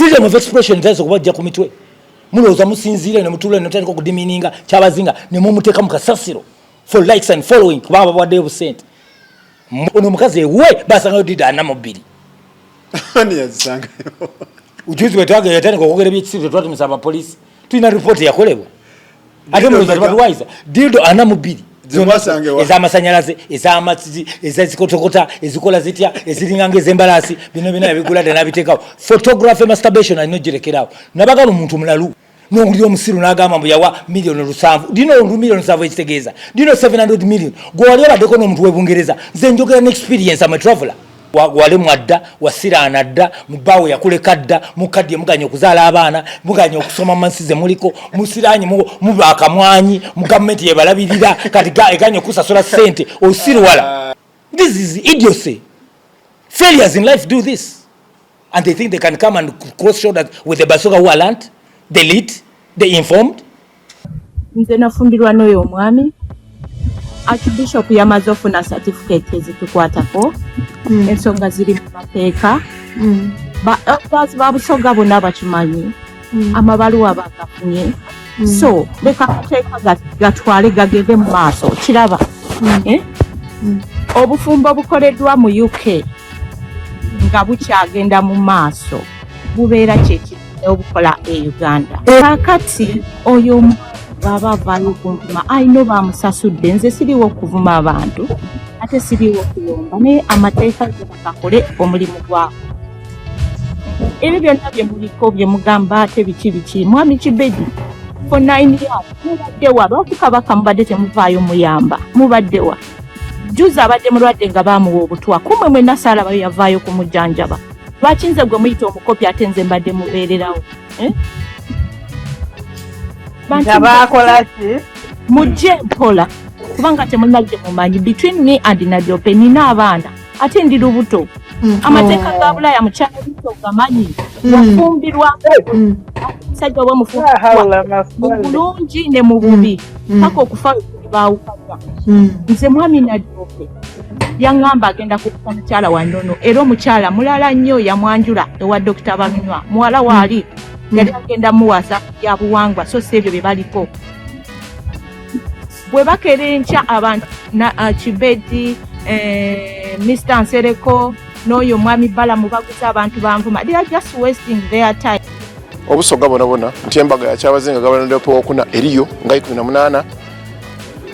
freedom of expression tazo kubajja ku mitwe mulowooza musinziire ne mutula ne mutandika okudimininga Kyabazinga ne mumuteeka mu kasasiro for likes and following kubanga bawaddeyo busente ono mukazi we basangayo dida ana mu bbiri ani yazisangayo ujuzi wetwage yatandika okwogera by'ekisiro twatumisa abapoliisi tulina ripooti yakolebwa ate mulowooza tebatuwayiza dildo ana mu bbiri ez'amasanyalaze ez'amazzi ez'ezikotokota ezikola zitya eziringanga ez'embalaasi bino bina ebigula ddala nabiteekawo photography masturbation alina ogirekerawo nabagala omuntu mulalu n'owulira omusiru n'agamba mbu yawa miliyoni 7 dino miliyoni 7 ekitegeeza dino 700 million gwe wali obaddeko n'omuntu w'ebungereza nze njogera n'experience am a traveler wale mwadda wasiraana dda mubawe yakuleka dda mukadde muganya okuzaala abaana muganya okusoma mansize muliko musiranye mubakamwanyi mu government yebalabirira kati eganya okusasula sente osirwala. This is idiocy. Failures in life do this and they think they can come and cross shoulders with the Basoga who are learned, they lead, they informed. Nze nafumbirwa n'oyo omwami Archbishop yamaze ofuna certificate ezitukwatako ensonga ziri mu mateeka elders ba Busoga bonna bakimanyi amabaluwa bagafunye so leka amateeka gatwale gagende mu maaso kiraba obufumbo bukoleddwa mu UK nga bukyagenda mu maaso bubeera kyekiri obukola e Uganda kakati oyo baba avaayo okumpima ayino bamusasudde nze siriwo okuvuma abantu ate siriwo okuyomba naye amateeka gakakole omulimu gwabo ebyo byonna bye muliko bye mugamba ate biki mwami Kibedi for 9 years mubaddewa lwakukabaka mubadde temuvaayo muyamba mubaddewa juzi abadde mulwadde nga baamuwa obutwa kumwe mwenna saalabayo yavaayo kumujjanjaba lwaki nze gwe muyita omukopi ate nze mbadde mubeererawo Tabakolaki mujje mpola kubanga temunajje mumanyi between me and Nadiope nina abaana ate ndi lubuto amateeka ga Bulaya mukyala bito gamanyi wafumbirwa musajja oba mufumbirwa bulungi ne mu bubi paka okufa baawukanya nze mwami Nadiope yaŋŋamba agenda kukufa mukyala wa nnono era omukyala mulala nnyo yamwanjula ewa Dr. Banywa muwala waali yali agenda muwasa ya buwangwa so sebyo bye baliko bwe bakerenkya abantu Kibedi Mr. Nsereko n'oyo mwami Bala mubaguza abantu banvuma they are just wasting their time. Obusoga bonabona nti embaga ya Kyabazinga gabalonde po okuna eriyo nga 18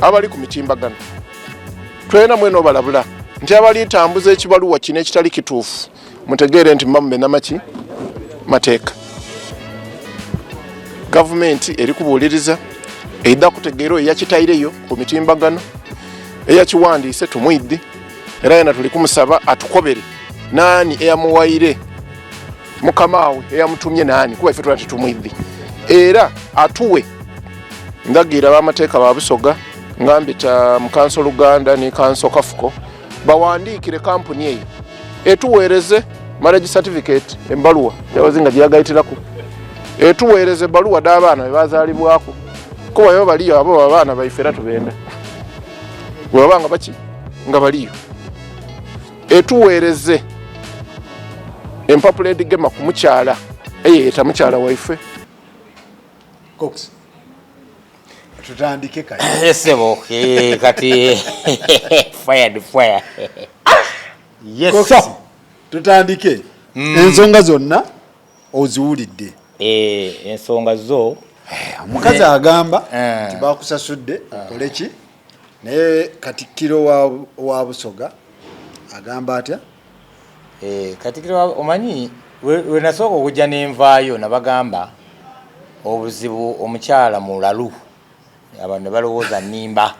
abali ku mitimbagano twena mweno balabula nti abali tambuza ekibaluwa kine ekitali kituufu mutegeere nti mamme namaki mateeka government eri kubuuliriza eidda kutegeero eyakitaireyo ku mitimbagano eyakiwandiise tumwidde era yena tuli kumusaba atukobere nani eyamuwaire mukamaawe eyamutumye nani kuba ife twati tumwidde era atuwe ndagira bamateeka ba Busoga ngambita mu Council Uganda ne Council Kafuko bawandiikire kampuni eyo etuweereze marriage certificate embaluwa Kyabazinga gyagayitiraku etuweereze baluwa d'abaana bazaalibwako kuba yo baliyo abo abaana baifera tubenda wabanga baki nga baliyo etuweereze empapulate gema ku mukyala eyeta mukyala waife Cox tutandike kati esebo kati fire yes Cox, tutandike ensonga zonna oziwulidde ensonga zo omukazi agamba nti bakusasudde okoleki naye Katikkiro wa Busoga agamba atya Katikkiro omanyi we nasooka okujja n'envaayo nabagamba obuzibu omukyala mulalu abantu balowooza nnimba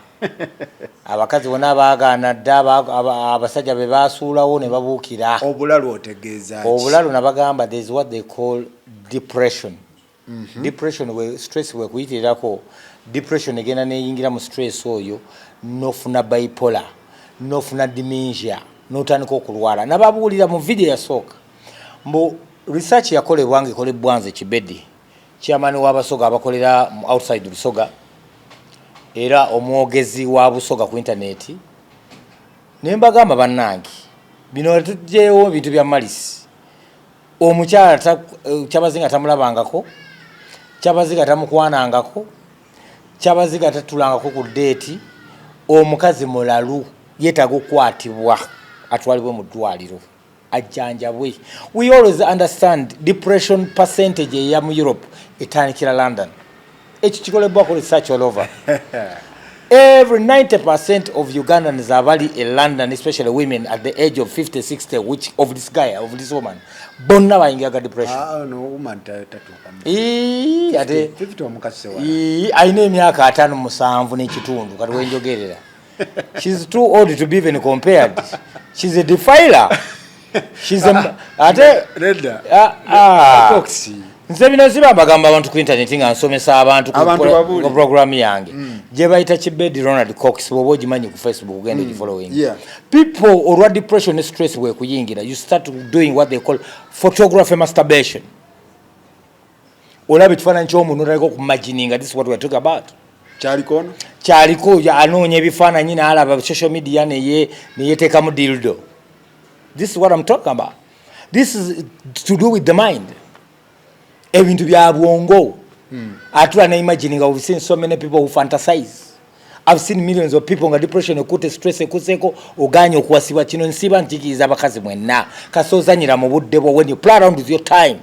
abakazi bonna baagaana dda abasajja be baasuulawo ne babuukira obulalu otegeeza obulalu nabagamba there is what they call depression. Depression we stress we kuyitirako depression egenda neyingira mu stress oyo nofuna bipolar nofuna dementia notandika okulwala nababuulira mu video yasooka mbu research yakolebwa ngekolebwanze Kibedi chairman wa Abasoga abakolera outside Busoga era omwogezi wa Busoga ku internet nembagamba bannange bino tujjeewo bintu bya malisi omukyala Kyabazinga tamulabangako, Kyabazinga tamukwanangako, Kyabazinga tatulangako ku date, omukazi mulalu yeetaaga okukwatibwa atwalibwe mu ddwaliro ajjanjabwe. We always understand depression percentage eya mu Europe etandikira London. Ekyo kikolebwako research all over. Every 90% of Ugandans are already in London, especially women at the age of 50, 60, which of this guy, of this woman, bonna bayingira depression. No woman tatuka. Ate 50 omukase wa. Aina emyaka 5-7 n'ekitundu kati wenjogerera. She's too old to be even compared. She's a defiler. She's a ate Redda. Toxic. Nze bino ziba bagamba abantu ku internet nga nsomesa abantu ku program yange. Je bayita Kibedi Ronald Cox bobo gimanyi ku Facebook ugende di following. Yeah. People or depression and stress we kuyingira, you start doing what they call photography masturbation. Olabe kifaananyi ky'omuntu otaliko ku imagininga. This is what we are talking about. Kyaliko anoonya ebifaananyi n'alaba social media ne yeteekamu dildo. This is what I'm talking about. This is to do with the mind. Ebintu bya bwongo. Atula na imagining. I've seen so many people who fantasize. I've seen millions of people nga depression ekute stress ekuseko oganya okuwasibwa kino nsiba ntikiriza abakazi mwenna kasozanyira mu budde bwo when you play around with your time.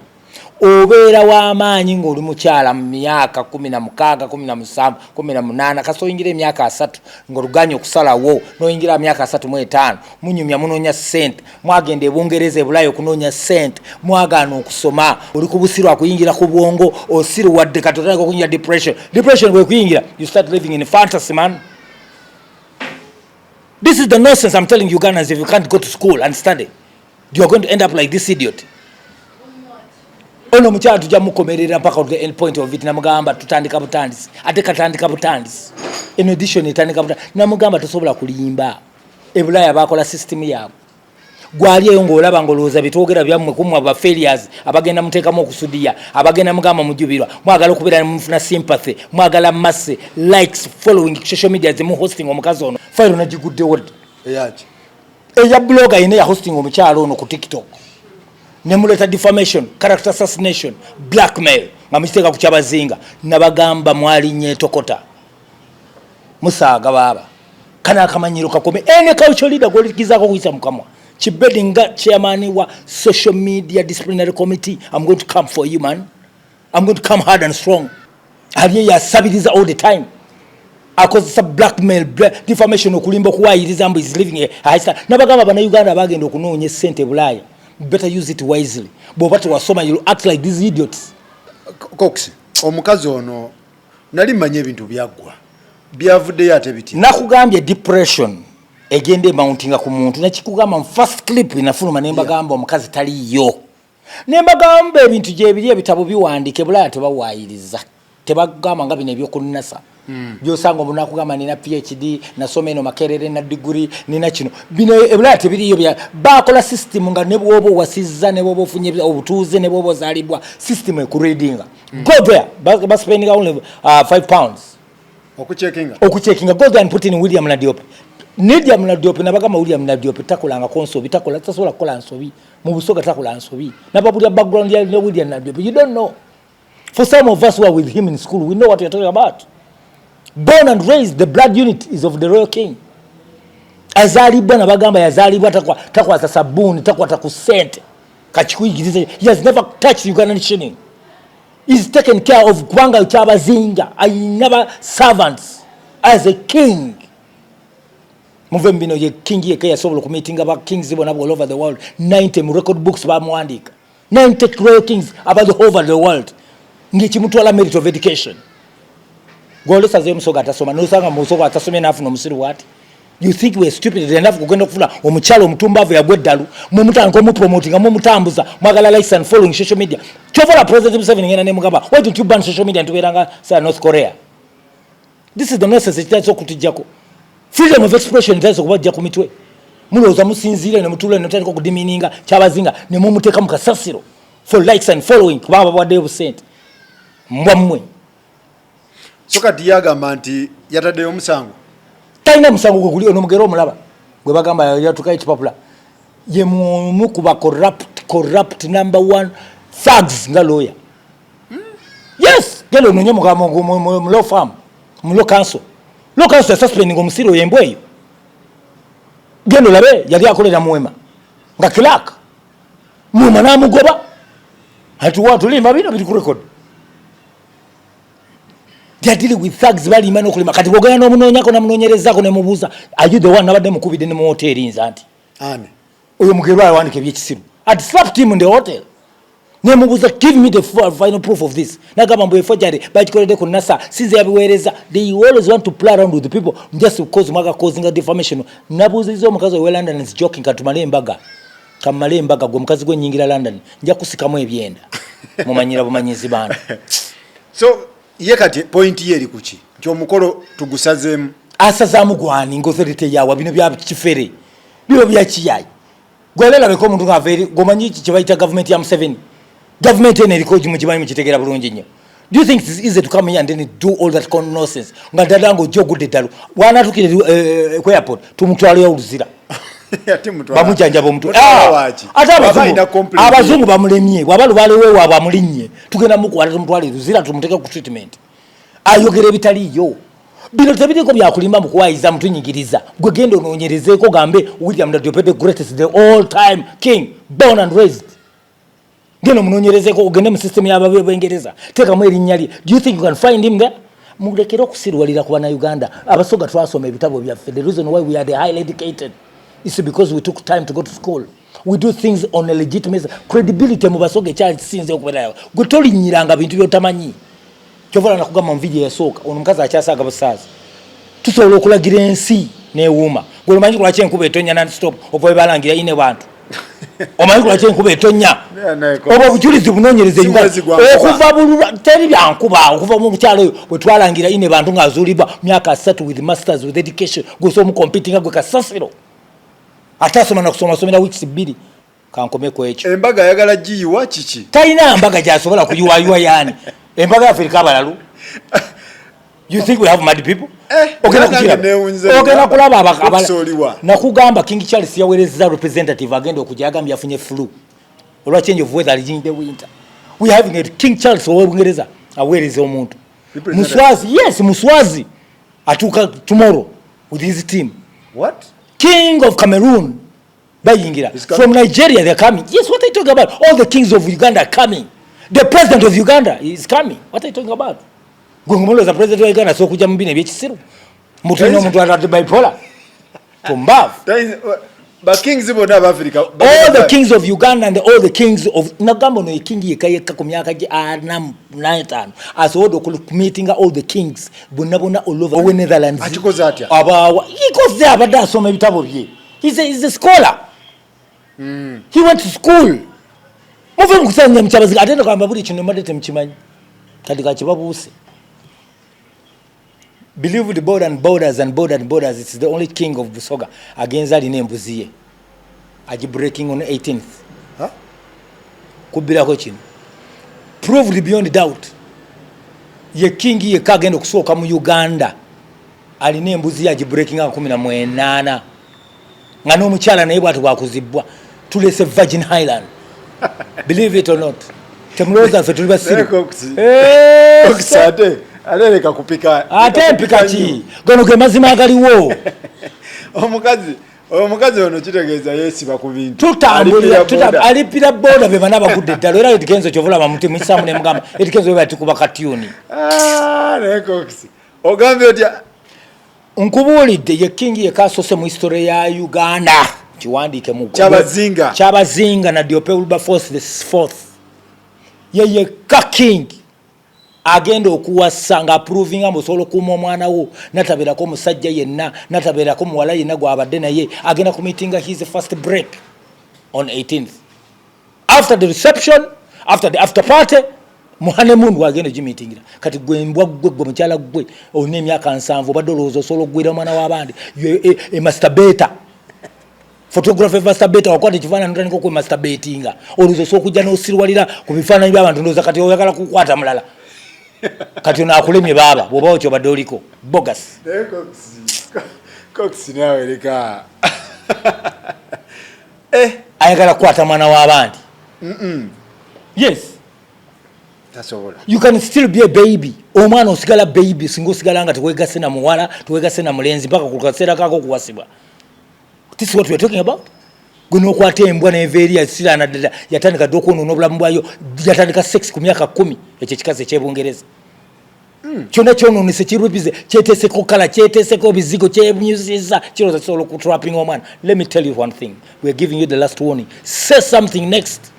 Obeera w'amaanyi ng'oli mukyala mu myaka 16, 17, 18 kasoyingira emyaka 3 ng'oluganya okusalawo n'oyingira myaka 35 munyumya munoonya ssente mwagenda ebungereza ebulayo okunoonya ssente mwagaana okusoma oli kubusirwa kuyingira ku bwongo osiruwadde kati otandika okuyingira depression bwe kuyingira you start living in a fantasy, man. This is the nonsense I'm telling you Ugandans. If you can't go to school and study, you are going to end up like this idiot. Ono mchana tujja mukomerera mpaka the end point of it namugamba tutandika butandisi ate katandika butandisi in addition etandika butandisi namugamba tosobola kulimba ebulaya bakola system yabo gwali eyo ngolaba ngoloza bitogera byammwe kumwa ba failures abagenda muteekamu okusudia abagenda mugamba mujubirwa mwagala okubera mufuna sympathy mwagala masse likes following social media zemu hosting omukazi ono file najigudde word eya blogger ine ya hosting omukyalo ono ku TikTok. Nemuleta defamation, character assassination, blackmail. Ngamisteka ku Kyabazinga. Nabagamba mwali nye tokota. Musaaga baba. Kana akamanyiro kakome. Ene culture leader golikizaako kuyisa mukamwa. Kibedi nga chairman wa social media disciplinary committee. I'm going to come for you, man. I'm going to come hard and strong. Aliye yasabiriza all the time. Akozesa blackmail, defamation okulimba kuwayiriza mbu is living a high standard. Nabagamba bana Uganda bagenda okunoonya ssente bulaya. Better use it wisely. But wasoma you act like these idiots. Cox, omukazi ono nali manye ebintu byagwa. Byavudde yate biti. Nakugambye depression egende mountinga ku muntu nakikugamba first clip inafuluma nemba gamba omukazi taliyo. Nemba gamba ebintu je biri ebitabo biwandike bulaya tebawayiriza. Tebagamba nga bino ebyokunnasa. Byosanga omuntu akugamba nina PhD nasoma eno makerere na degree nina kino bino ebulaya tebiriyo bya bakola system nga nebwobo wasizza nebwobo funye obutuuze nebwobo zalibwa system ekureadinga. Go there bas spending only 5 pounds okucheckinga go there and put in William Nadiop nabagamba William Nadiop takolanga konso bitakola tasobola kola nsobi mu busoga takola nsobi nababulya background ya William Nadiop. You don't know. For some of us who are with him in school, we know what you're talking about. Born and raised, the blood unit is of the royal king. Azalibwa na bagamba yazalibwa takwa sabuni takwa takusente kachikuyigiriza. He has never touched Ugandan shilling. He's taken care of Gwanga Kyabazinga. I never servants as a king. Muvembino ye king ye kaya sobolo kumitinga ba kings ibona all over the world. 90 record books ba mwandika. 90 royal kings about the whole over the world. Ngichi mutwala merit of education. Golesa ze musoga atasoma nosanga musoga atasoma nafu no musiri wati. You think we are stupid enough kugenda kufuna omukyalo omutumbavu yagweddalu mwe mutanko mu promoting mwe mutambuza mwagala likes and following social media. Chovola President Museveni ngena ne mugamba why don't you ban social media ntuberanga sa North Korea. This is the nonsense kitaaso kutijjako. Freedom of expression kitaaso kubajja ku mitwe. Muloza musinzire ne mutule ne mutandika okudimininga Kyabazinga ne mumuteeka mu kasasiro for likes and following kubaba bwadde obusente. Mwamwe. Soka diagamba nti yataddeyo omusango. Taina musango gwe guli ono mugero omulaba. Gwe bagamba yatuka ekipapula. ye mukuba corrupt number 1 thugs nga lawyer. Yes, gelo nonye mu law firm, mu law council. Law council suspending omusiro yembweyo. Gelo labe yali akolera muwema. Nga clerk. Muwema namugoba. Hatu watu limba bino bili ku record. They are dealing with thugs bali imano okulima. Kati bogana n'omunoonyako namunonyerezako ne mubuuza. Are you the one nabadde mukubidde ne mu hotel nza anti? Ane. Oyo mugerwa awandike ebyekisiru. I'd slapped him in the hotel. Ne mubuuza, give me the final proof of this. Nagamba mbu efojjade bakikoledde ku NASA sinze yabiweereza. They always want to play around with the people just because mwaga causing a defamation. Nabuuzizza omukazi we London is joking katumale embaga. Kamale embaga gwe mukazi gwe nyingira London. Nja kusikamu ebyenda. Mumanyira bumanyizi bana. So ye kati point ye eri kuki? Kyomukolo tugusazemu. Asazaamu gwani ng'authority yawa bino bya kifere. Bino bya kiyayi. Gwelela beko omuntu ng'aveeri gomanyi kye bayita government ya Museveni. Government ene eriko mukimanyi mukitegera bulungi nnyo. Do you think it's easy to come here and then do all that nonsense? Nga dadango jogudde ddalo. Wanatukire ku airport tumutwale oluzira. Bamujanjaba omuntu. Ate abazungu bamulemye. Bw'abalu balewe waabwe amulinnye. Tugenda mukwala tumutwale oluzira tumuteeka ku treatment. Ayogera ebitaliyo. Bino tebiriko byakulimba mu kuwayiza mutunyigiriza. Gwe genda onoonyerezeeko gambe William Dadiope the greatest, the all time king, born and raised. Genda omunoonyerezeeko ogende mu system y'ababe b'Engereza. Teekamu erinnya lye. Do you think you can find him there? Mulekere okusirwalira ku Bannayuganda. Abasoga twasoma ebitabo byaffe. The reason why we are the highly educated is because we took time to go to school. We do things on a legitimate credibility mu Basoga ekyasinze okubeerayo. Gwe tolinnyiranga bintu by'otamanyi. Kyovola nakugamba mu video yasooka ono mukazi akyasaaga busaazi. Tusobola okulagira ensi neewuuma. Gwe omanyi lwaki enkuba etonnya non-stop oba balangira ine bantu. Omanyi lwaki enkuba etonnya. Oba obujulizi bunoonyereze okuva bulula teri byankuba okuva mu bukyalo oyo bwe twalangira ine bantu ng'azuulibwa myaka 3 with masters with education gwe omu competing gwe kasasiro. Atasoma na kusoma somera weeks 2. Kankomeko ekyo. Embaga ayagala giyiwa kiki? Talina mbaga gyasobola kuyiwayuwa yani. Embaga ya Afrika balalu. You think we have mad people? Ogenda kulaba abala. Nakugamba King Charles yaweereza representative agenda okujagambya afunye flu. Olwa change of weather in the winter. We having a King Charles ow'Obungereza aweereza omuntu. Muswazi, yes, Muswazi atuka tomorrow with his team. What? King of Cameroon bayingira. From Nigeria they're coming. Yes, what are you talking about? All the kings of Uganda are coming. The president of Uganda is coming. What are you talking about? Gwengumulo za president of Uganda so kuja mbine byekisiru. Mutu no muntu atatu bipolar. Tumbavu. But kings bona of Africa. All the kings of Uganda and all the kings of Nagambo no king yekayeka ku myaka gi 9 asodo ku meeting all the kings bonabona all over Netherlands. Achikoza atya. Abawa he goes there abada asoma ebitabo bye. He's a scholar. He went to school. Muve mukusanya mchabazinga atenda kwamba buli kino madete mchimanyi. Kati kachibabuuse. Believe the border and borders and border and borders, it's the only king of Busoga against that name Buziye. Aji breaking on 18th. Huh? Kubila ko kino. Proved beyond doubt. Ye king ye kagenda okusoka mu Uganda. Ali ne Buziye aji breaking nga 18. Nga no mukyala naye bwatu bwakuzibwa. Tulese Virgin Highland. Believe it or not. Temuloza fe tuli basiru. Okusate. Aleleka kupika. Ate mpika ki. Gono ge mazima agaliwo. Omukazi ono kitegeeza yesiba ku bintu. Tutambulira alipira boda be bana bagudde ddalo era etikenzo kyovula bamuti musamu ne mugamba etikenzo bwe tukuba katuni. Rekoksi. Ogambe otya Nkubulidde ye king ye kasose mu history ya Uganda. Kiwandike mu Kyabazinga na Diope Wilberforce the 4th. Ye ka king agenda okuwasa nga proving amosolo kuma omwana wo nataberako musajja yenna nataberako muwala yenna gwabadde naye agenda ku meeting his first break on 18th after the reception after the after party mu honeymoon wagenda meeting kati gwembwa gwe mukyala gwe one emyaka 7 badolozo solo gwira mwana w'abandi masturbator photographer masturbator wakwate kifana ntandiko ku masturbatinga oluzo so kujja no sirwalira ku bifaananyi by'abantu ndoza kati oyagala kukwata mulala kati na akulemye baba bwoba okyo badoliko bogus Cox nawe leka ayagala kukwata mwana w'abandi. Yes. You can still be a baby. Omwana osigala baby singa osigala nga teweegase na muwala teweegase na mulenzi mpaka ku kaseera kako kuwasibwa. This is what we are talking about. Gwe n'okwata embwa n'eveeri yasiraana ddala yatandika dda okwonoona obulamu bwayo yatandika sex ku myaka 10 ekyo kikazi eky'Ebungereza. Kyonna kyonoonese kirwipize kyeteeseko kala kyeteeseko bizigo kyebunyuzizza kirowooza kisobola okutrapping omwana. Let me tell you one thing. We are giving you the last warning. Say something next.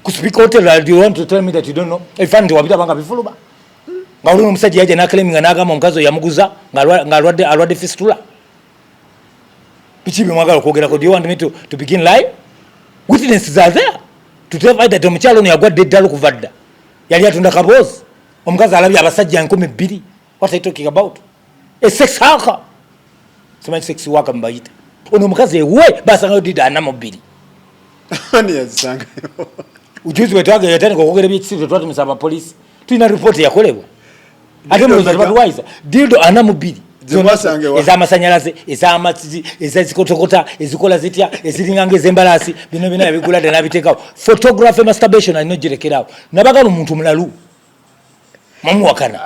Kuspeak hotel, do you want to tell me that you don't know? Nti wabita banga bifuluba. Nga oli omusajja yaje n'akaleminga n'agamba omukazi oyo yamuguza ng'alwadde fistula. Biki bye mwagala okwogerako? Do you want me to begin live? Witnesses are there to tell you that omukyalo ono yagwadde eddala okuva dda. Yali atunda kaboozi. Omukazi alabye abasajja 2,000. What are you talking about? A sex worker. Simanyi sex worker mbayita. Ono omukazi ewe basangayo dida 42. Ani yazisangayo. Ujuzi wetwage yatandika okwogera by'ekisiro twatumisa abapoliisi. Tulina ripooti yakolebwa. Ate mulowooza tebatwayisa. Dildo 42. Ez'amasanyalaze, ez'amazzi, ez'ezikotokota, ezikola zitya, eziringanga ez'embalaasi, bino byonna yabigula ddala n'abiteekawo. Photography masturbation alina ogirekerawo. Nabagala omuntu mulalu. Mamuwakana.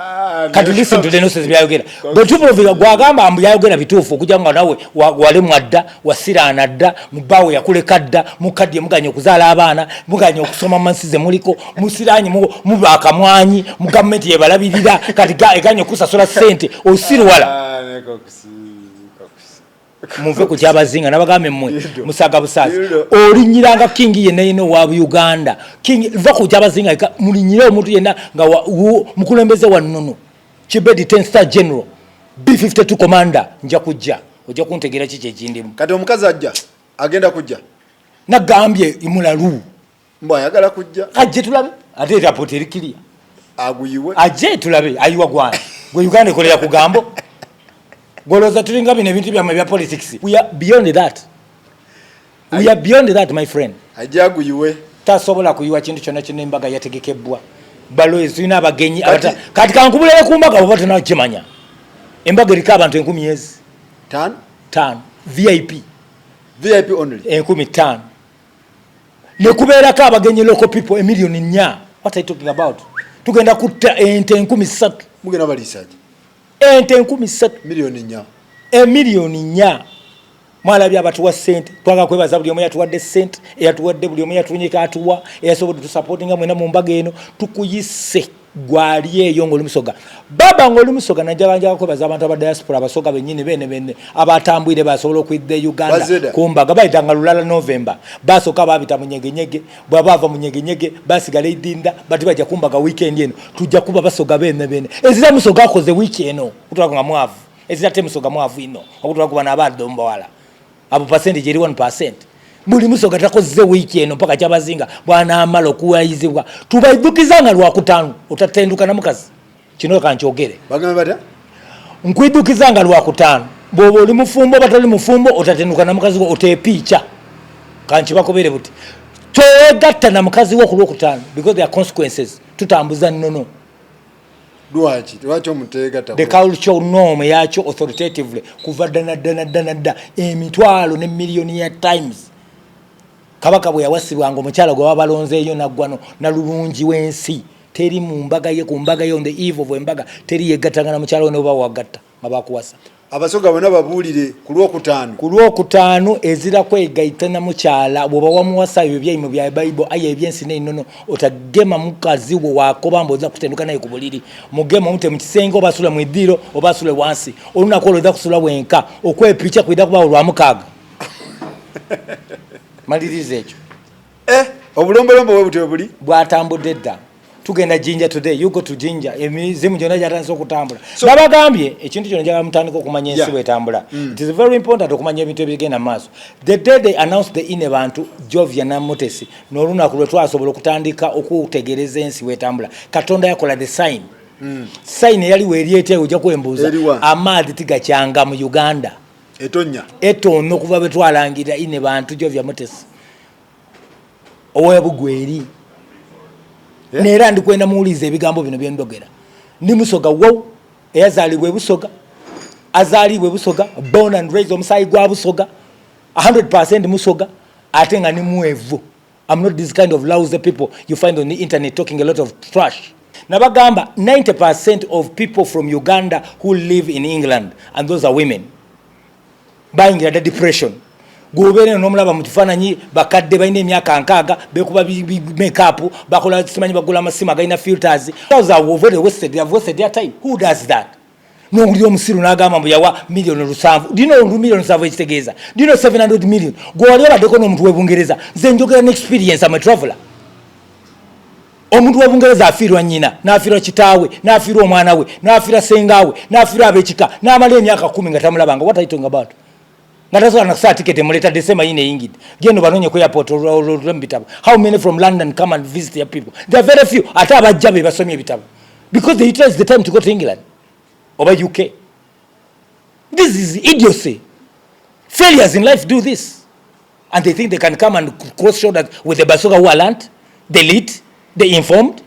Kati listen to the nonsense byayogera. Bwe tuproviga gwagamba mbu yayogera bituufu okujja nga nawe walemu adda, wasiraana dda, mubbaawe yakuleka dda, mukadde muganya okuzaala abaana, muganya okusoma mansize muliko, musiraanyi muba akamwanyi, mu gavumenti yebalabirira, kati eganya okusasula ssente, osirwala. Muve ku Kyabazinga nabagambe mmwe musaga busaasi olinyiranga king yenna yenna wa Uganda king va ku Kyabazinga mulinyire omuntu yenna nga mukulembeze wa nnono Kibedi 10 star general B52 commander nja kujja ojja kuntegera kiki ekindimu kati omukazi ajja agenda kujja nagambye imulalu mbwa ayagala kujja ajje tulabe ate rapport erikiria aguyiwe ajje tulabe ayiwa gwana gwe Uganda ekolera ku gambo Goloza tulinga bino ebintu bya mabya politics. We are beyond that. We are beyond that, my friend. Ajagu yuwe. Tasobola kuyiwa kintu kyonna kino embaga yategekebwa. Balo ezina abagenyi abata. Kati kankubulele ku mbaga oba tena kimanya. Embaga erika abantu 10,000. 5 VIP. VIP only. 5,000. Ne kubeera ka abagenyi local people 1 million nya. What are you talking about? Tugenda kutta ente 13,000. Mugenda balisaje. Ente 13,000 milioni nya. Milioni nya. Mwalabya abatuwa sente. Twaga kwebaza buli omu yatuwadde sente, eyatuwadde buli omu yatunyika atuwa, eyasobodde tu supportinga mwena mu mbaga eno tukuyise gwali eyo ng'oli Musoga. Baba ng'oli Musoga najja kwebaza abantu aba diaspora Abasoga bennyini bene abatambwire basobola okwidda Uganda ku mbaga bayitanga lulala November. Basooka baabita mu nyegenyege, bwe baava mu nyegenyege basigala Idinda bati bajja ku mbaga weekend eno tujja kuba Basoga bene. Ezira Musoga akoze weekend eno kutulaga nga mwavu. Ezira te Musoga mwavu ino okutulaga kuba n'abadde ombawala. Abo percentage eri 1%. Buli Musoga takoze wiki eno mpaka Kyabazinga bwana amalo kuwayizibwa. Tubaidukizanga lwakutaano otatenduka na mukazi. Kino kankyogere. Bagamba bata? Nkwidukizanga lwakutaano. Bwoba oli mufumbo batali mufumbo otatenduka na mukazi wo otepicha. Kanchibakobere buti. Togatta na mukazi wo ku lwakutaano because there are consequences. Tutambuza nnono. Lwaki omuteegata the cultural norm yacho authoritatively kuva dana emitwalo ne millioni ya times kabaka bwe yawasibwanga omukyala gwe babalonzeeyo naggwano nalulungi w'ensi teri mu mbaga ye ku mbaga ye on the eve of embaga teri yegattanga na mukyala ono oba wagatta nga bakuwasa Abasoga bonna babuulire ku lwokutaano ezira kwegayita na mukyala bw'oba wamuwasa ebyo byaimu bya Bible aye ebyensi n'ennono otagema mukazi wo wakoba mboza kutenduka naye ku buliri mugema omute mu kisenge oba asula mu iddiro oba asule wansi olunaku olwo oza kusula wenka okwepicha kwida kuba olwa mukaaga maliriza ekyo obulombolombo bwe butyo buli bwatambudde dda tugenda Jinja today you go to Jinja emizimu gyonna gyatandise okutambula nabagambye ekintu kyonna njagala mutandika okumanya ensi bwetambula it is very important okumanya ebintu ebigenda maaso the day they announced the ine bantu Jovia na Motesi n'olunaku lwe twasobola okutandika okutegereza ensi bwetambula Katonda yakola the sign sign yali weeryete ojja kwembuuza amaadhi tigakyanga mu Uganda etonnya okuva bwe twalangira ine bantu Jovia Motesi owebugweri Nera ndikwenda muuliza ebigambo bino byendogera. Ndi Musoga wo eyazaalibwa Busoga. Azaalibwa Busoga, born and raised omusayi gwa Busoga. 100% Musoga. atenga ni mwevu. I'm not this kind of lousy people you find on the internet talking a lot of trash. Nabagamba 90% of people from Uganda who live in England, and those are women, buying the depression. Gobene nomulaba mukifananyi bakadde bayine emyaka nkaaga bekuba makeup bakola simanyi bagula amasima gaina filters. Those are very wasted. They have wasted their time. Who does that? No nguli omusiru nagamba mbu yawa million lusanvu. Do you know million lusanvu ekitegeza? Do you know 700 million? Go wali abadeko n'omuntu w'Ebungereza. Nze njogera n'experience am a traveler. Omuntu w'Ebungereza afiirwa nnyina, n'afiirwa kitaawe, n'afiirwa omwana we, n'afiirwa sengaawe, n'afiirwa ab'ekika, n'amala emyaka 10 nga tamulabanga. What are you talking about? Ngatazo na saa ticket muleta December ine yingidi. Gendo banonye ku airport bitabo. How many from London come and visit your people? There are very few. Ata abajjabe basomye bitabo. Because they utilize the time to go to England or UK. This is idiocy. Failures in life do this. And they think they can come and cross shoulders with the Abasoga who are learned, they lead, they informed.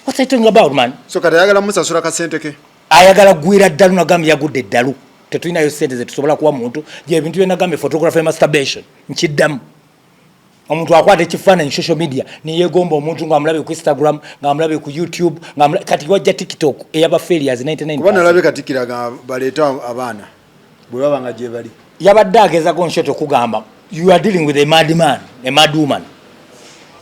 What are you talking about, man? So kadayagala musasura kasente ke? Ayagala gwira ddalu nagambi yagudde ddalu. Tetulina yo sente zetusobola kuwa muntu je ebintu byenagambe photography masturbation nkiddamu omuntu akwata ekifaananyi social media niyegomba omuntu ng'amulabe ku Instagram ng'amulabe ku YouTube kati wajja TikTok eyaba failures 99%. Kuba nalabe katikiraga baleeta abaana bwe baba nga gye bali yabadde agezako nshoto kugamba you are dealing with a madman, a mad woman.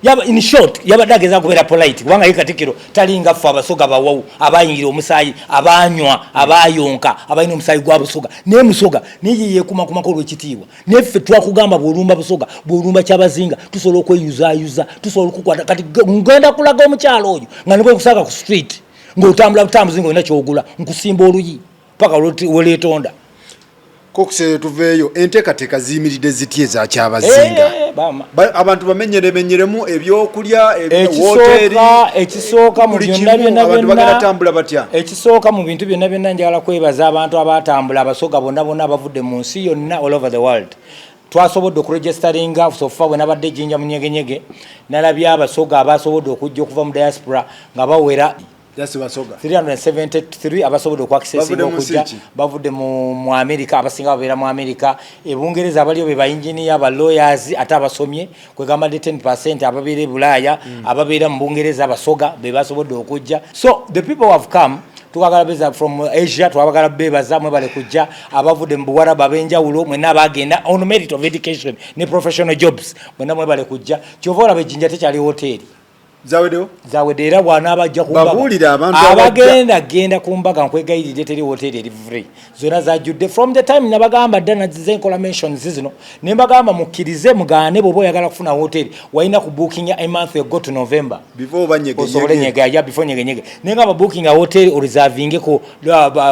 Yaba in short yabadde ageza kubeera polite kubanga ye Katikiro talinga ffe Abasoga bawawu abayingira omusaayi abanywa abayonka abayina omusaayi gwa Busoga ne Musoga niye yekuma kumakolo ekitiibwa neffe twakugamba bwolumba Busoga bwolumba Kyabazinga tusobola okweyuzayuza tusobola okukwata kati ngenda kulaga omukyalo oyo nga nibwe kusaka ku street ng'otambula butambuzinga olina kyogula nkusimba oluyi paka woleetonda kokuse tuveeyo enteekateeka ziyimiridde zitya eza Kyabazinga abantu bamenyeremenyeremu ebyokulya hoteeri ekisooka mu byonna abantu bagenda tambula batya ekisooka mu bintu byonna byonna njagala kwebaza abantu abatambula Abasoga bonna bonna abavudde mu nsi yonna all over the world. Twasobodde okuregisteringa sofa bwe nabadde Jinja munyegenyege nalabye Abasoga abasobodde okujja okuva mu diaspora nga bawera 373 abasobodde okwakisesinga okujja bavudde mu Amerika abasinga babeera mu Amerika Ebungereza abaliyo be bainjinia aba lawyers ate abasomye kwegamba 10% ababeera Bulaaya ababeera mu Bungereza Abasoga be basobodde okujja. So the people who have come tukagala beza from Asia twabagala bebaza mwe bale kujja abavudde mu Buwarabu abenjawulo mwena bagenda on merit of education ne professional jobs mwena mwe bale kujja kyovola bejinja tekyali hoteli zawedera bwana abajja kumbaga abagenda genda kumbaga nkwegayiride teri hoteli eri free zona zajudde from the time nabagamba dana zenkola mentions zino nembagamba mukirize mugane bobo yagala kufuna hoteli waina ku booking a month ago to November before banyege before nyege nenga ba booking a hotel or reserving ko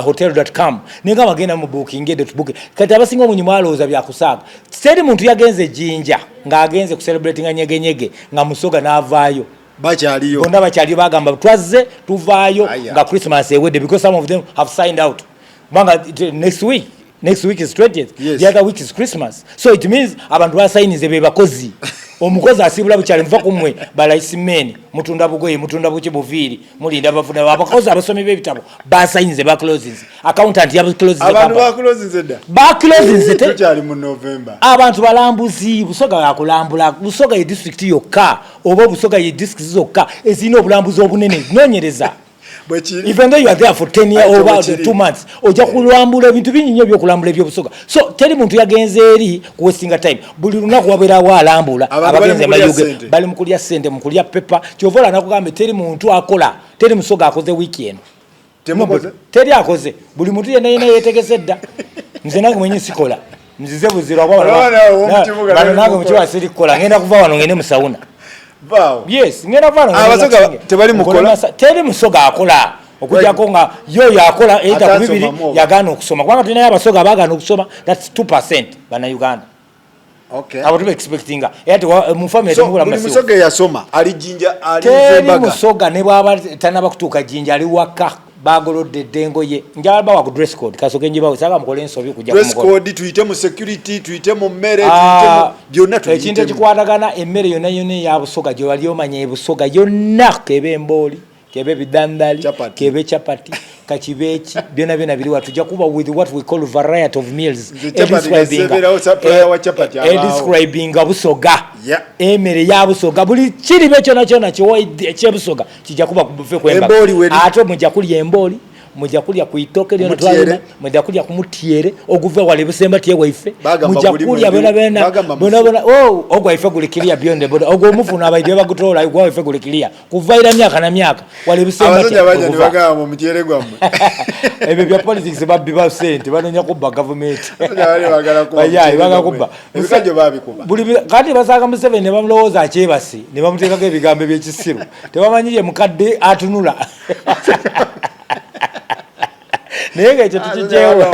hotel.com nenga bagenda mu booking .book kati abasinga omunyumaloza byakusaga seri muntu yagenze Jinja nga agenze ku celebrating nyege nga Musoga n'avaayo bachaliyo bonna bachaliyo bagamba twazze tuvaayo nga Christmas ewedde because some of them have signed out banga next week is 20th. Yes. The other week is Christmas, so it means abantu basainize be bakozi omukozi asibula bukyali mva kumwe balayisimeni mutunda bugoye mutunda buki buviri mulinda bafuna abakozi abasomi b'ebitabo basainize ba closes accountant ya closes abantu ba closes edda ba closes tukyali mu November abantu balambuzi Busoga yakulambula Busoga ye district yokka oba Busoga ye district zokka ezina obulambuzi obunene nonyereza even though you are there for 10 years or about 2 months oja kulambula ebintu binyinyo byokulambula ebyo Busoga. So teri muntu yagenze eri ku wasting time buli lunaku wabera walambula abagenze mayuge bali mukulya sente mukulya pepa kyovola nakugambe teri muntu akola teri Musoga akoze weekend teri akoze buli muntu yena yetegesedda nze nange mwenye sikola nzize buzira kwa bana nange mukiwa siri kola ngenda kuva wano ngene musauna. Yes, ngena vano Abasoga tebali mukola teri Musoga akola okujjako nga yo yakola eta ku bibiri yagana okusoma kubanga tulina Abasoga abagana okusoma that's 2% bana Uganda. Okay. Abo tube expecting yati mu family tumugula masiyo. Musoga yasoma ali Jinja ali Zembaga. Teri Musoga ne bwaba tanaba kutuka Jinja ali waka bagolodde dengo ye njaba wa ku dress code kasoke njiba usaka mukole ensobi kujja ku dress code tuite mu security tuite mu mmere tuite mu byonna tuite ekintu ekikwatagana emmere yonna ya Busoga gye wali omanye Busoga yonna kebe emboli kebe bidandali kebe chapati kachibechi byona biri watu jakuba with what we call variety of meals describing Abasoga emere ya Abasoga buli kiri becho nacho ekyebusoga kijakuba ku buffet kwemba ate mujja kulya emboli mujja kulya ku itoke lyo twalina mujja kulya ku mutiere oguva wale busemba tie waife mujja kulya bona ogwaife gulikiria beyond boda ogwo mufuna abaide bagutola igwa waife gulikiria kuvaira myaka na myaka wale busemba tie abaje nibaga mu mutiere gwamu ebe bya politics babbi ba sente banonya kubba government bali bagala ku bayayi baga kubba musajo babi kubba buli kati basaka Museveni ne bamulowooza akyebasi ne bamuteekako ebigambo ebyekisiru tebamanyire mukadde atunula nega ekyo tukijewe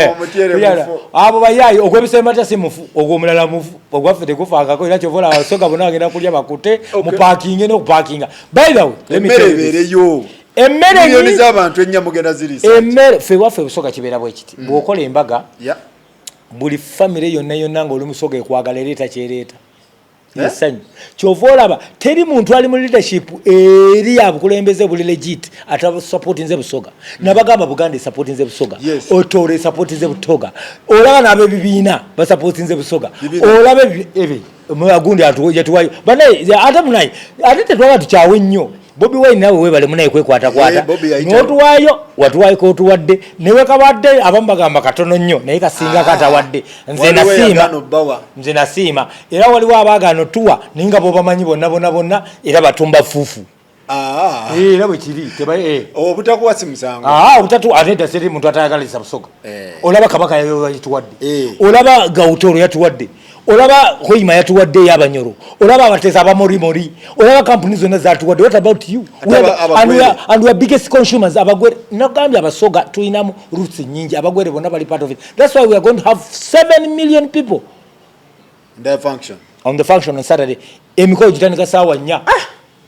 abo bayayi ogwebisemba tya simufu ogwomulala mufu ogwaffe tekufaakako era kyovola Abasoga bonna bagenda kulya bakute mu parking no parkinga by the way let me tell you emmere milioni z'abantu ennya mugenda zirisa emmere fe waffe Abasoga kibeera bwe kiti bw'okola embaga buli family yonna ng'oli Musoga ekwagala ereeta kyereeta Yesanyu kyovolaba teri muntu ali mu leadership eri abukulembeze buli legit ata support nze Busoga nabagamba Buganda support nze Busoga otore support nze Butoga olaba nabe bibiina ba support nze Busoga olaba ebe agundi atuwayo bana ate munai ate tetwaba tukyawe nnyo Bobi Wine nawe webale munaye kwekwata n'otuwaayo watuwaayo ko tuwadde newe kabadde abambagamba katono nnyo naye kasinga katawadde nze nasiima era waliwo abaagaano tuwa ninga bobamanyi bonna era batumba fuufu era bwe kiri obutakuwa si musango obutatu ate seri muntu atayagalisa Busoga olaba kabaka yatuwadde olaba Gautoro yatuwadde olaba Hoima yatuwadde y'Abanyoro olaba abateza abamorimori olaba kampuni zonna zatuwadde. What about you? And we are biggest consumers abagwere nagambye Abasoga tuyinamu roots nyingi abagwere bonna bali part of it. That's why we are going to have 7 million people on the function on Saturday. Emiko jitandika sawa nya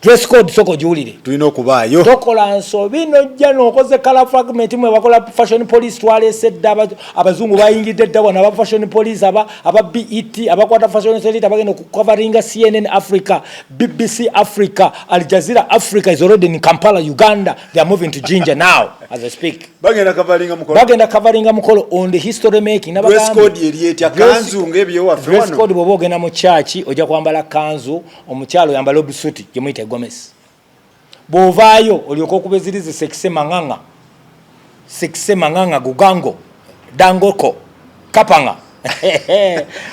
dress code soko julire tulina okubaayo tokola nsobi nojja nokoze color fragment mwe bakola fashion police twale sedda abazungu bayingidde dda wana fashion police aba BET abakwata fashion police abagenda ku coveringa CNN Africa, BBC Africa, Al Jazeera Africa is already in Kampala, Uganda. They are moving to Jinja now as I speak. Bagenda coveringa mukolo on the history making. Dress code yerietya kanzu ngebyo wa dress code bobo gena mu church oja kwambala kanzu omukyalo yambala obusuti gemuyita Gomez bovayo olyoko kubezirize sekse manganga gugango dangoko kapanga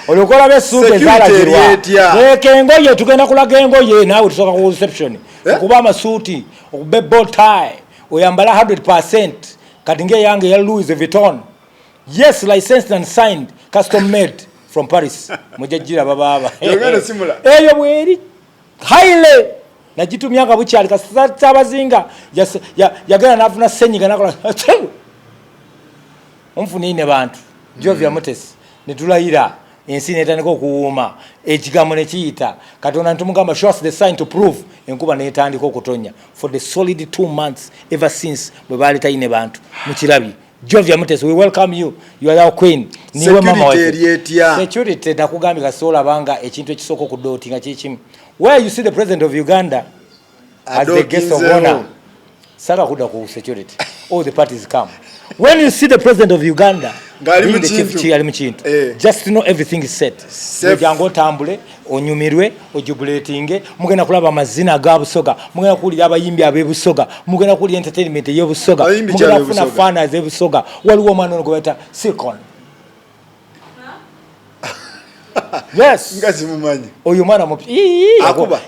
olyokola besuke zalagirwa nekengo ye tugenda kulaga engoye nawe tusoka ku reception okuba amasuuti okube bow tie oyambala 100% kadinge yange ya Louis Vuitton, yes, licensed and signed, custom made from Paris. Mujajira baba eyo bweri haile najitumyanga bukyali Kyabazinga yagenda nafuna senyiga nakola omfunine bantu jovya mutesi nitulayira ensi netandika okuwuuma ekigambo ne kiyita Katonda ntumugamba show us the sign to prove Nkuba netandika okutonya for the solid 2 months ever since bwe baleta ine bantu mukirabye Jovia Mutesi, we welcome you. You are our queen. Niwe mama wetu. Security nakugambye kasola banga ekintu ekisoko ku doti nga kikimu. Where you see the president of Uganda as the guest of honor. Saka kuda ku security. All the parties come. When you see the president of Uganda being the chief ali mukintu, just to know everything is set. Mujango tambule, onyumirwe, ojubilatinge, mugenda kulaba amazina ga Busoga, mugenda kulira abayimbi abe Busoga, mugenda kulira entertainment ye Busoga, mugenda kufuna fana ze Busoga. Waliwo mwana ngo beta Silicon. Yes. Ngazi mumanyi. Oyo mwana mu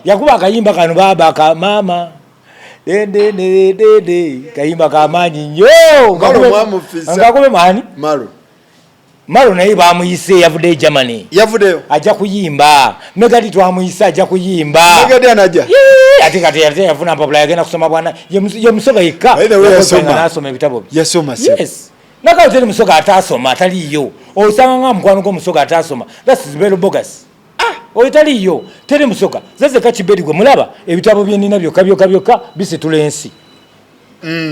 yakuba akayimba kanu baba ka mama. De kayimba kamanyi nyo ngakube mani Maro naye bamuyise yavude Germany yavudeyo ajja kuyimba Megadi twamuyise ajja kuyimba Megadi anaja ate yafuna mpapula yagenda kusoma bwana ye Musoga yekka nasoma ebitabo yasoma yes nakawoteri Musoga atasoma ataliyo osanga nga mukwano ko Musoga atasoma that's very bogus oyitaliyo teri Musoga zeze kachibedi gwe mulaba ebitabo bye nina byokka bisitula ensi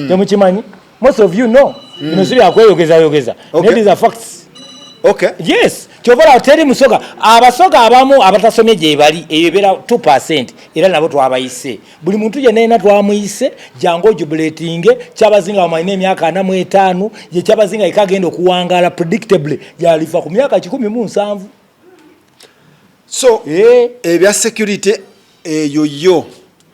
yamukimanyi most of you know ino siri akweyogeza these are facts Okay. Yes. Chovola teri musoga. Abasoga abamu abatasomye gye bali ebera 2% era nabo twabayise. Buli muntu ye nena twamuyise jango jubilating Kyabazinga amaine emyaka 45 ye Kyabazinga ikagenda okuwangala predictably yalifa ku myaka 17. So ebya security yoyo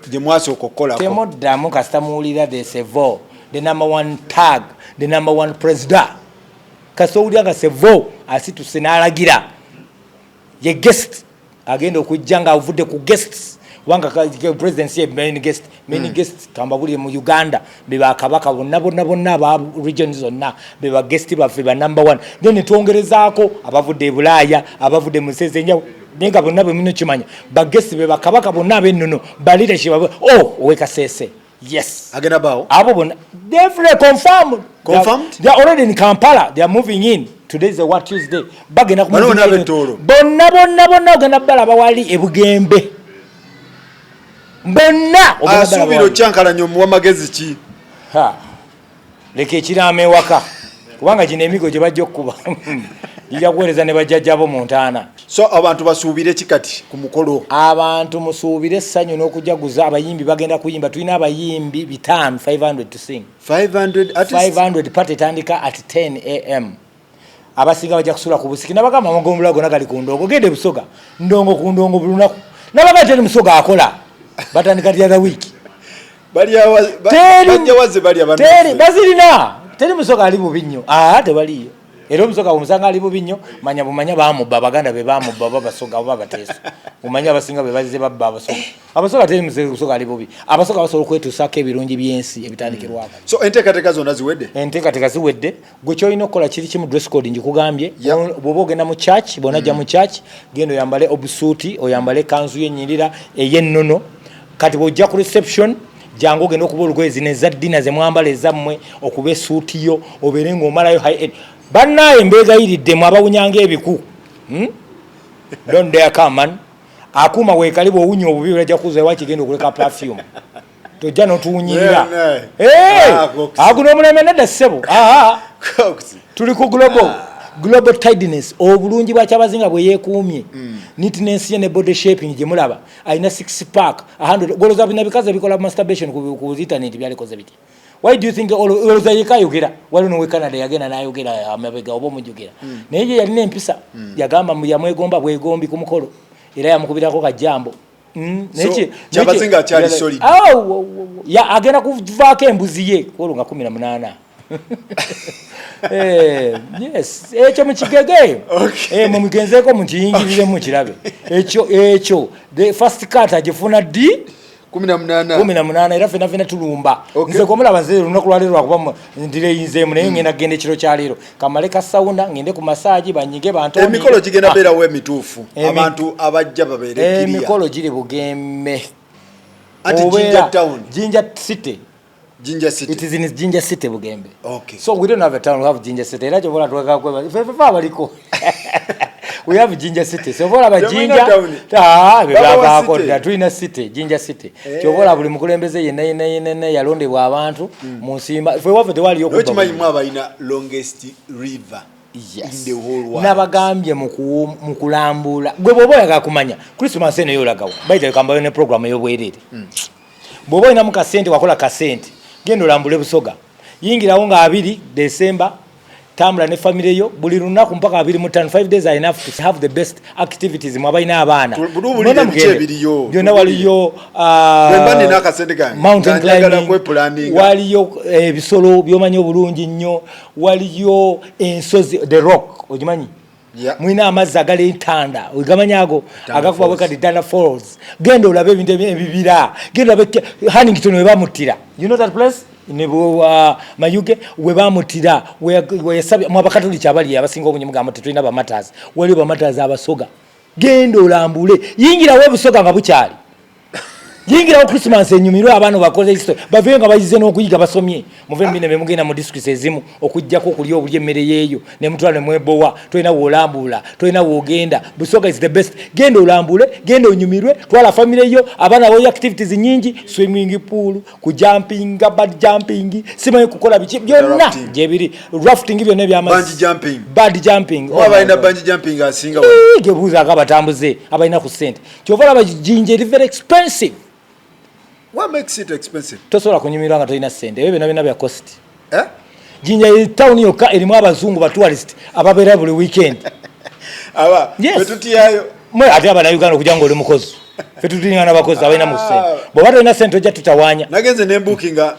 gye mwaso kokola ko. Temoddamu kastamulira de Sevo, the number one tag, the number one president. Kasowulya nga Sevo asitu senalagira ye guest agenda okujjanga avudde ku guests wanga presidency main guest guest kambabuli mu Uganda beba kabaka bonna aba regions zonna beba guest baffe ba number one then tuongerezaako abavudde Bulaya abavudde mu Sezenja nenga bonna bemino kimanya ba guest beba kabaka bonna bennono ba leadership weka sese. Yes. Agenda bao. Abo bona. They've confirmed. They are already in Kampala. They are moving in. Today is what Tuesday. Bagena ku. Bonna ogenda balaba wali ebugembe. Bonna ogenda balaba. Asubiro kyankala nyomu wa magezi ki. Leke kirame waka. Kubanga gine emigo gye bajja okuba. Jija kuwereza ne bajjajjabo mu ntaana. So abantu basuubire kikati ku mukolo. Abantu musuubire essanyu n'okujaguza abayimbi bagenda kuyimba. Tulina abayimbi 500 to sing. 500 artists. 500 party tandika at 10 am. Abasinga bajja kusula ku busiki nabagamba amagombola gonna gali ku ndongo gende Busoga ndongo ku ndongo bulunaku nabagamba teri Musoga akola batandika the other week bajja waze bali abantu teri bazirina teri Musoga ali bubinyo tebaliyo era Musoga omusanga ali bubinyo manya bamubba baganda be bamubba Basoga oba bateso umanya abasinga be bazize babba Abasoga teri Musoga ali bubi Abasoga basobola okwetusaako ebirungi byensi ebitandikirwako. So enteekateeka zonna ziwedde enteekateeka ziwedde gwe kyolina okukola kiri kimu dress code njikugambye bw'oba ogenda mu church bonajja mu church genda oyambale obusuuti oyambale kanzu y'ennyirira ey'ennono kati bw'ojja ku reception jangu ogenda okuba olugoye zino eza ddina ze mwambala ezammwe okuba esuuti yo obeere ng'omalayo high end bannaye mbeegayiriddemu abawunyanga ebiku don't dare come man akuma weekali bw'owunya obubi olajja kuza ewa kigenda okuleka perfume tojja n'otuwunyirira aguno omuleme nedda ssebo tuli ku global tidiness obulungi bwa Kyabazinga bwe yeekuumye neatness ye ne body shaping gye mulaba alina 6 pack 100 goloza bina bikaza bikola masturbation ku internet byalikoze biti. Why do you think oloza yekayogera wali no we Canada yagenda nayogera amabega obo mujugera naye yalina empisa yagamba yamwegomba bwegombi ku mukolo era yamukubirako kajambo Kyabazinga kyali solid ya agenda kuvaako embuzi ye kolunga 18 yes ekyo mukigege mumugenzeeko mukiyingirire mu kirabe ekyo the first cut agifuna di 18 era fena tulumba nze komulaba nze lunaku lwaleero akuba ndire yinzeemu naye ngenda genda ekiro kyaleero kamale ka sauna ngende ku masaji banyige bantu emikolo gigenda beerawo emituufu abantu abajja babeere kiriya emikolo giri Bugembe ati Jinja City. Jinja City. It is in Jinja City Bugembe. Okay. So we don't have a town, we have Jinja City. Era chovola tuweka kwa baliko. We have Jinja City. So vola ba Jinja. Beba ko tuina city, Jinja City. Chovola buli mukulembeze yene yalondebwa abantu mu nsimba. Fe wave tewali yokuba. Ochimanyi mwaba ina longest river. Yes. In the whole world. Nabagambye mu kulambula. Gwe bobo yaga kumanya. Christmas eno yolagawo. Baita kamba ne program eyobwerere. Bobo ina mukasente wakola kasente. Gendo lambule Busoga yingirawo nga 2 December tambula ne family yo buli lunaku mpaka 25 days are enough to have the best activities mwabaina abana byonna waliyo mountain climbing waliyo ebisolo byomanyi obulungi nnyo waliyo ensozi the rock ogimanyi mwina amazzi agali entanda ogamanyago agakuba bweka Dana Falls genda olabe ebintu ebibira genda olabe Huntington we bamutira you know that place ne Mayuge we bamutira we yasabye mu abakatoliki abali abasinga obunyi mugamba tetulina ba matters wali ba matters Abasoga genda olambule yingira we Busoga nga bukyali yingira ku Christmas enyumirwa abantu bakoze history bavenga bayize n'okuyiga basomye muve mbine bemugenda mu district ezimu okujjako kuli obulye mmere yeeyo ne mutwale mwebowa toina wolambula toina wogenda Busoga is the best genda olambule genda onyumirwe twala family yo abana bo activities nyingi swimming pool ku jumping bad jumping simaye kukola biki byonna jebiri rafting byo ne byamazi bad jumping abaina bungee jumping asinga gebuza akabatambuze abaina ku sente kyovala abajinje is very expensive. What makes it expensive? Tosobola kunyumirwa nga tolina sente ebyo bina bya cost. Jinja town yokka erimu abazungu ba tourist ababeera buli weekend. Aba betutiyayo mwe ate abana Uganda okujja ng'oli mukozi ffe tutulinga n'abakozi abalina mu sente bw'oba tolina sente ojja tutawanya. Nagenze ne bookinga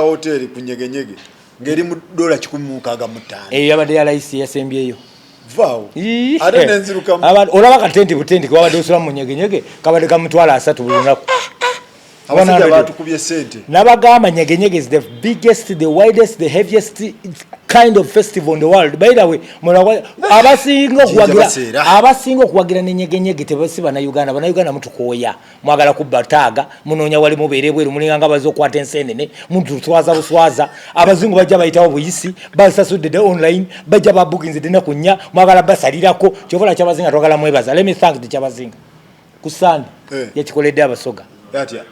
hotel ku Nyegenyege ng'eri mu $165. Eyo yabadde ya layisi yasembyeyo. Vaawo ate nenzirukamu olaba katenti butendi kwabadde osula mu Nyegenyege kabadde kamutwala 3 buli lunaku. Abasajja batukubye sente. Nabagamba Nyegenyege is the biggest, the widest, the heaviest kind of festival in the world. By the way, abasinga okuwagira ne Nyegenyege tebasiba na Uganda. Bana Uganda mutukoya. Mwagala kubataga, munonya wali mubeere bweru mulinga bazo kwata ensenene, muntu twaza buswaza. Abazungu bajja bayitawo buyisi, basasudde online, bajja ba bookings dina kunya, mwagala basalirako. Kyovola Kyabazinga twagala mwebaza. Let me thank the Kyabazinga. Kusande yakikoledde Abasoga. Yatya.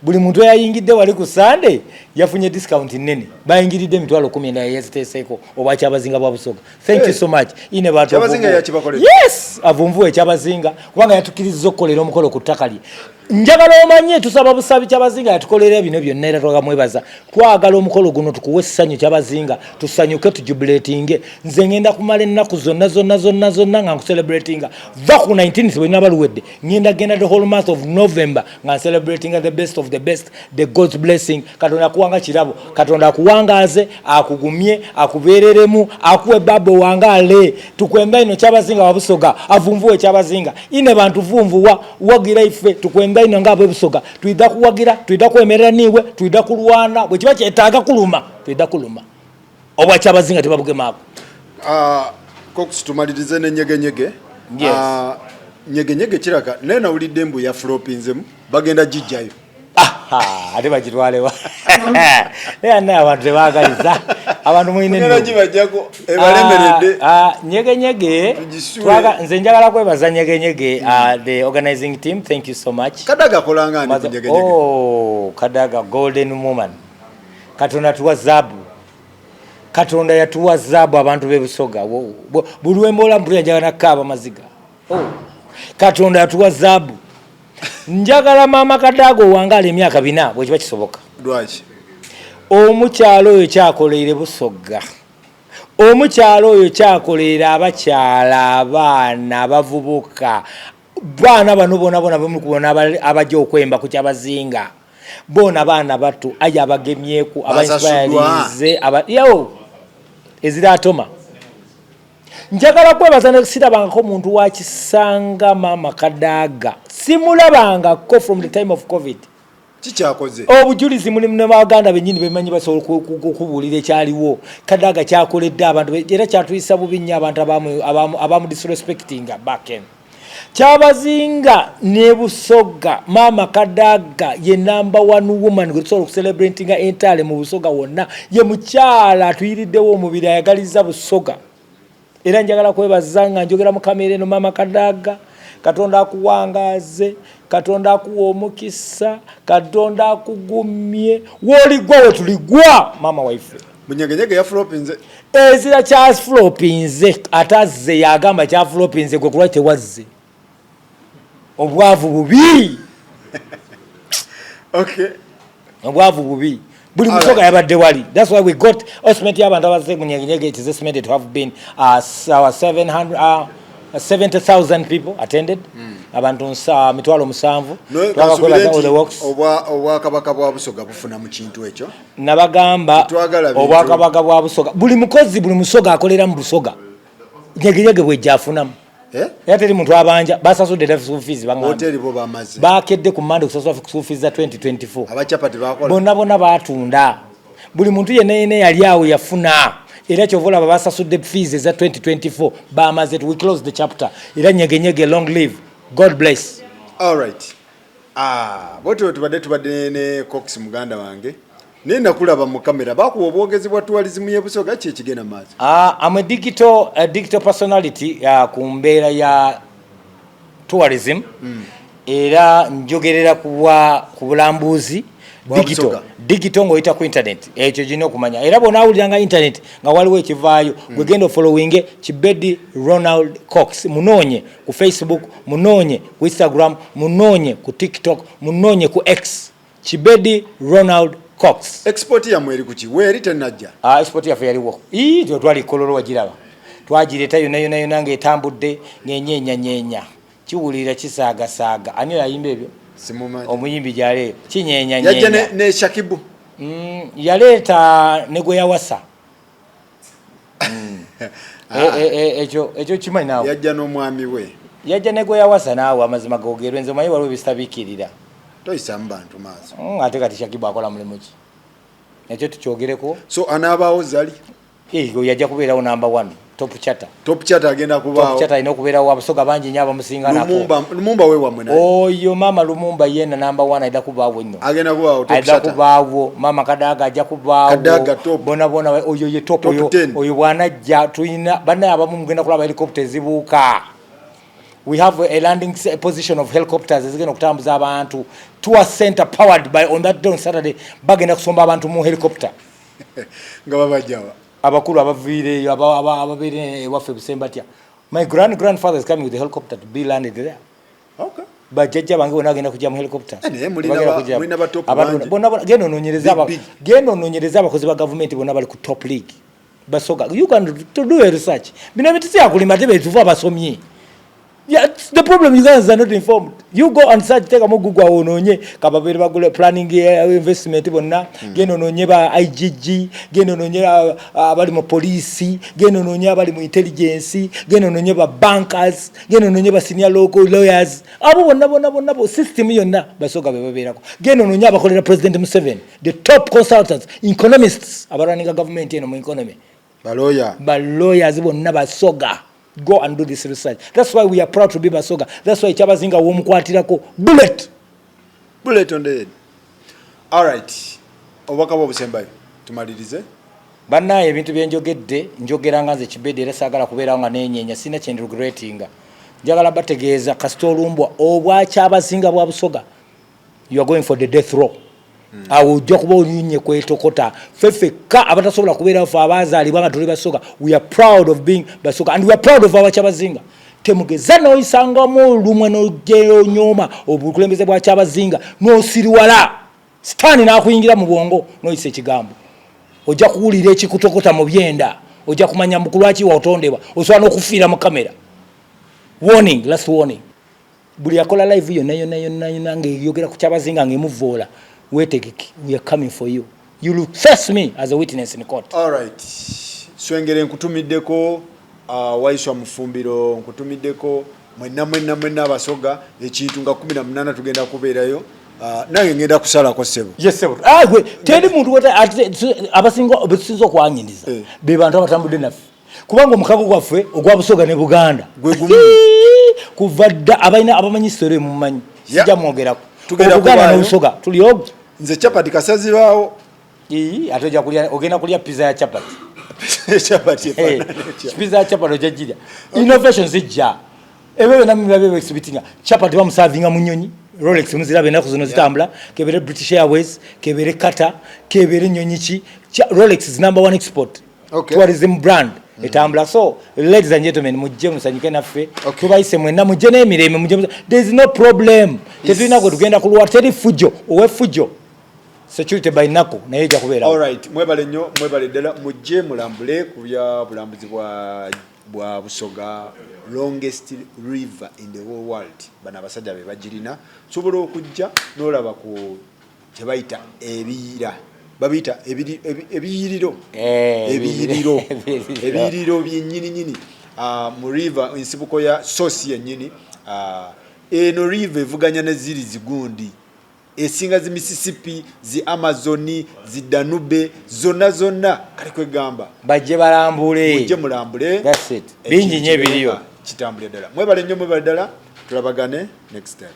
Buli muntu yayingidde wali ku Sunday yafunye discount nene bayingiridde mitwalo 10 na yesiteseeko oba Kyabazinga bwa Busoga. Thank you so much ine bato Kyabazinga yakibakolera. Yes avumvuwe Kyabazinga kubanga yatukiriza okukolera omukolo ku ttakali njagala omanye tusaba busabi Kyabazinga yatukolera bino byonna era twagamwebaza twagala omukolo guno tukuwe essanyu Kyabazinga tusanyuke tujubilatinge nze ngenda kumala ennaku zonna nga celebratinga va ku 19 sibwe baluwedde ngenda genda the whole month of November nga celebrating the best of the best, the God's blessing. Katonda kuwanga kirabo Katonda kuwangaze akugumye akubereremu akuwe babo wangale tukwenda ino Kyabazinga wa Busoga avumvuwe Kyabazinga ine bantu vumvuwa wagira ife tukwenda ino ngabo Busoga tuida kuwagira tuida kwemerera niwe tuida kulwana bwe kiba kyetaaga kuluma tuida kuluma obwa Kyabazinga tebabuge mako Cox tumalirize ne Nyegenyege. Yes. Nyegenyege kiraka nena ulidde mbu ya flopinzemu bagenda jijjayo. Ate bagitwalewa naye abantu tebagaliza abantu mwine nagibajjako ebalemeredde Nyegenyege twaga nze njagala kwebaza Nyegenyege the organizing team. Thank you so much. Kadaga kolanga ani Nyegenyege. Kadaga golden woman Katonda tuwa zabu Katonda yatuwa zabu abantu be Busoga buli wembola mpulira njagala nakaba maziga Katonda yatuwa zabu njagala mama Kadago wangale emyaka 4 bwe kiba kisoboka. Lwaki omukyalo oyo kyakoleere Busoga omukyalo oyo kyakoleera abakyala abaana abavubuka baana bano bona bemukubona abajja okwemba ku Kyabazinga bona baana bato aja abagemyeku abainspirize yo eziratoma njagala kwebaza ne sirabangako muntu wakisanga mama Kadaga simulabangako from the time of COVID. Kikyakoze obujulizi mulimu ne Baganda benyini bemanyi basobola okubuulira ekyaliwo Kadaga kyakoledde abantu era kyatuyisa bubi nnyo abantu abamu disrespecting back end. Kyabazinga ne Busoga mama Kadaga ye number 1 woman gwe celebrating entale mu Busoga wonna ye mukyala atuyiriddewo omubiri ayagaliza Busoga era njagala kwebaza nga njogera mu kamera eno mama Kadaga Katonda akuwangaze Katonda akuwa omukisa Katonda akugumye woligwa we tuligwa mama waife Nyegenyege ya flopinze ezira kya flopinze atazze yagamba kya flopinze gwe kulwa tewazze obwavu bubi okay obwavu bubi buli Busoga yabadde wali. That's why we got estimate y'abantu abaze mu Nyegenyege. It is estimated to have been 70,000 people attended. Abantu mitwalo 7 twagakola all the works obwakabaka bwa Busoga bufuna mu kintu ekyo nabagamba obwakabaka bwa Busoga buli mukozi buli Musoga akolera mu Busoga Nyegenyege bwe jafunamu yateri muntu abanja basasudde school fees bangamba hotel bo bamaze bakedde ku Monday kusasula school fees za 2024 abachapati bakola bonna batunda buli muntu yenene yali awo yafuna era kyovola babasasudde fees za 2024 bamaze we close the chapter era Nyegenyege long live God bless. All right Boto tubadde ne Cox muganda wange. Nenda kulaba mu kamera bakuwa obwogezi bwa tourism ye Busoga ki ekigenda maazi. I'm a digital personality ku mbeera ya tourism. Era njogerera ku bulambuzi digital ngoyita ku internet ekyo gino okumanya era bona awuliranga internet nga waliwo ekivaayo gwegenda following Kibedi Ronald Cox munonye ku Facebook munonye ku Instagram munonye ku TikTok munonye ku X Kibedi Ronald Cox. Export ya mweri kuki weri tenajja export ya yaliwo jo twali kololo wagiraba twagireta yona etambudde nyenya kiwulira kisaaga ani yayimba ebyo simumanyi omuyimbi jale kinyenya yajja ne Shakibu yaleta negwe yawasa ekyo kimanyi nawe yajja n'omwami we yajja negwe yawasa nawe amazima gogerwe nze manyi waliwo bistabikirira toyisa mu bantu maaso ate kati Shakibu akola mulimu ki ekyo tukyogereko so anabaawo zali yajja kubeerawo number 1 top chatter agenda kubaawo top chatter ino kubeerawo Abasoga bangi nnyo abamusinga nako Lumumba we wamwe naye oyo mama Lumumba yena number 1 aida kubaawo nnyo agenda kubaawo top chatter aida kubaawo mama Kadaga ajja kubaawo bona oyo ye top oyo bwanajja tuyina banna abamu mugenda kulaba helicopter zibuuka. We have a landing position of helicopters ezigenda okutambuza abantu tour center powered by on that day on Saturday bagenda kusomba abantu mu helicopter nga babajjawa abakulu abaviire ababere waffe Busembatya. My grandfather is coming with the helicopter to be landed there. Okay. Bajjajja bange bona agenda kujja mu helicopter. Mulina ba top bange. Bona genda nonyereza abakozi ba government bona bali ku top league. Basoga you can to do a research. Bino bitisi akulima tebe tuva basomye. Yeah, the problem you guys are not informed. You go and search take a Google ononye kababere bagule planning investment bonna geno nonye ba IGG geno nonye abali mu police geno nonye abali mu intelligence geno nonye ba bankers geno nonye ba senior local lawyers abo bonna bo system yonna Basoga beberako geno nonye abakolera President Museveni the top consultants economists abaraniga government eno mu economy ba lawyers bonna Basoga. Go and do this research. That's why we are proud to be Basoga. That's why Kyabazinga womukwatirako bullet on the head. All right. Obaka Busembayo tumalirize. Banna ebintu byenjogedde njogeranga nze Kibedi era sagala kubeera nga nenyenya sina kye regrettinga. Njagala bategeeza kasitolumbwa obwa Kyabazinga bwa Busoga. You are going for the death row. Awujja kuba olinye kwetokota fefeka abatasobola kubeera fa abazaali banga tuli Basoga. We are proud of being Basoga and we are proud of our Kyabazinga. Temugeza no isanga mu lumwe no gero nyoma obukulembeze bwa Kyabazinga no siriwala stani na kuyingira mu bwongo no ise kigambo ojja kuwulira ekikutokota mu byenda ojja kumanya mukulwachi wa otondebwa oswana okufiira mu kamera. Warning, last warning. Buli akola live yonna ngeyogera ku Kyabazinga ngemuvola. Wait, we are coming for you. You will face me as a witness in court. All right. Swengere nkutumiddeko waiswa mufumbiro nkutumiddeko mwenna Abasoga ekintu nga 18 tugenda kubeerayo. Nange ngenda kusala ko sebo. Yes sebo. Gwe teri muntu wata abasinga obusinzo okwanyindiza. Be bantu abatambudde naffe. Kubanga omukago gwaffe ogwa Busoga ne Buganda. Gwe gumu. Kuvadda abaina abamanyi story mumanyi. Sijja mwogerako. Tugenda Buganda ne Busoga tuli nze chapati kasazibaawo atoja kulya ogenda kulya pizza ya chapati chapati pizza ya chapati ojajira innovations ijja ebewe namwe bebe exhibiting chapati bamusavinga munyonyi Rolex muzirabe naku zino zitambula kebere British Airways kebere Qatar kebere nyonyichi Rolex is number 1 export tourism brand etambula. So ladies and gentlemen mujje musanyike naffe tubayise mwenna mujje n'emireme mujje there is no problem tetulina gwe tugenda kulwa teri fujo owe fujo security by nako naye ejja kubeera. All right, mwebale nnyo mwebale ddala mujje mulambule ku bya bulambuzi bwa Busoga longest river in the whole world bana basajja be bagirina sobola okujja n'olaba ku tebayita ebiyira babita ebiyiriro byennyini mu river insibuko ya source yennyini eno river evuganya ne ziri zigundi esinga zi Mississippi zi Amazoni zi Danube zonna kali kwegamba bajje balambule mujje mulambule. That's it bingi nnyo ebiriyo kitambule ddala mwebale nnyo mwebale ddala tulabagane next time.